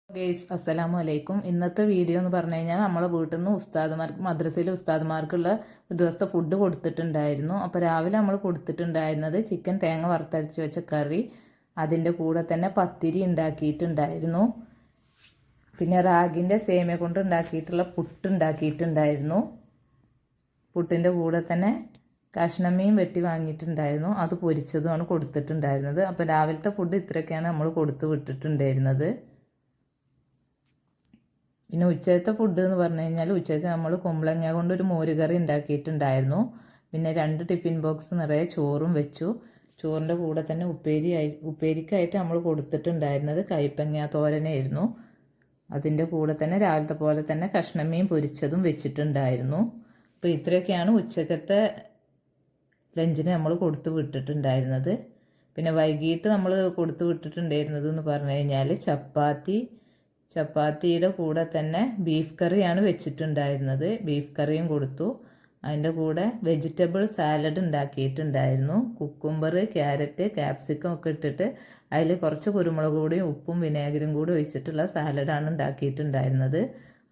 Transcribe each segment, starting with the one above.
Guys അസ്സലാമു അലൈക്കും. ഇന്നത്തെ വീഡിയോ എന്ന് പറഞ്ഞു കഴിഞ്ഞാൽ നമ്മളെ വീട്ടിൽ നിന്ന് ഉസ്താദുമാർക്ക് മദ്രസയിലെ ഉസ്താദുമാർക്കുള്ള ഒരു ദിവസത്തെ ഫുഡ് കൊടുത്തിട്ടുണ്ടായിരുന്നു. അപ്പോൾ രാവിലെ നമ്മൾ കൊടുത്തിട്ടുണ്ടായിരുന്നത് ചിക്കൻ തേങ്ങ വറുത്തരച്ച് വെച്ച കറി, അതിൻ്റെ കൂടെ തന്നെ പത്തിരി ഉണ്ടാക്കിയിട്ടുണ്ടായിരുന്നു. പിന്നെ റാഗിൻ്റെ സേമിയ കൊണ്ട് ഉണ്ടാക്കിയിട്ടുള്ള പുട്ട് ഉണ്ടാക്കിയിട്ടുണ്ടായിരുന്നു. പുട്ടിൻ്റെ കൂടെ തന്നെ കഷ്ണമീൻ വെട്ടി വാങ്ങിയിട്ടുണ്ടായിരുന്നു, അത് പൊരിച്ചതുമാണ് കൊടുത്തിട്ടുണ്ടായിരുന്നത്. അപ്പോൾ രാവിലത്തെ ഫുഡ് ഇത്രയൊക്കെയാണ് നമ്മൾ കൊടുത്തു വിട്ടിട്ടുണ്ടായിരുന്നത്. പിന്നെ ഉച്ചത്തെ ഫുഡ് എന്ന് പറഞ്ഞു കഴിഞ്ഞാൽ ഉച്ചയ്ക്ക് നമ്മൾ കുമ്പളങ്ങ കൊണ്ടൊരു മോരുകറി ഉണ്ടാക്കിയിട്ടുണ്ടായിരുന്നു. പിന്നെ 2 ടിഫിൻ ബോക്സ് നിറയെ ചോറും വെച്ചു. ചോറിൻ്റെ കൂടെ തന്നെ ഉപ്പേരിക്കായിട്ട് നമ്മൾ കൊടുത്തിട്ടുണ്ടായിരുന്നത് കൈപ്പങ്ങ തോരനായിരുന്നു. അതിൻ്റെ കൂടെ തന്നെ രാവിലത്തെ പോലെ തന്നെ കഷ്ണമീൻ പൊരിച്ചതും വെച്ചിട്ടുണ്ടായിരുന്നു. അപ്പോൾ ഇത്രയൊക്കെയാണ് ഉച്ചക്കത്തെ ലഞ്ചിന് നമ്മൾ കൊടുത്തു വിട്ടിട്ടുണ്ടായിരുന്നത്. പിന്നെ വൈകിട്ട് നമ്മൾ കൊടുത്തു വിട്ടിട്ടുണ്ടായിരുന്നത് എന്ന് പറഞ്ഞു കഴിഞ്ഞാൽ ചപ്പാത്തിയുടെ കൂടെ തന്നെ ബീഫ് കറിയാണ് വെച്ചിട്ടുണ്ടായിരുന്നത്. ബീഫ് കറിയും കൊടുത്തു. അതിൻ്റെ കൂടെ വെജിറ്റബിൾ സാലഡ് ഉണ്ടാക്കിയിട്ടുണ്ടായിരുന്നു. കുക്കുംബർ, ക്യാരറ്റ്, ക്യാപ്സിക്കം ഒക്കെ ഇട്ടിട്ട് അതിൽ കുറച്ച് കുരുമുളക് പൊടിയും ഉപ്പും വിനാഗിരും കൂടി ഒഴിച്ചിട്ടുള്ള സാലഡാണ് ഉണ്ടാക്കിയിട്ടുണ്ടായിരുന്നത്.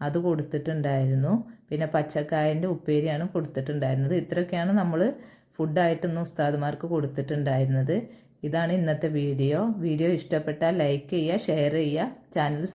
അത് കൊടുത്തിട്ടുണ്ടായിരുന്നു. പിന്നെ പച്ചക്കായൻ്റെ ഉപ്പേരിയാണ് കൊടുത്തിട്ടുണ്ടായിരുന്നത്. ഇത്രയൊക്കെയാണ് നമ്മൾ ഫുഡായിട്ട് ഇന്ന് ഉസ്താദുമാർക്ക് കൊടുത്തിട്ടുണ്ടായിരുന്നത്. ഇതാണ് ഇന്നത്തെ വീഡിയോ. വീഡിയോ ഇഷ്ടപ്പെട്ടാൽ ലൈക്ക് ചെയ്യുക, ഷെയർ ചെയ്യുക, ചാനൽ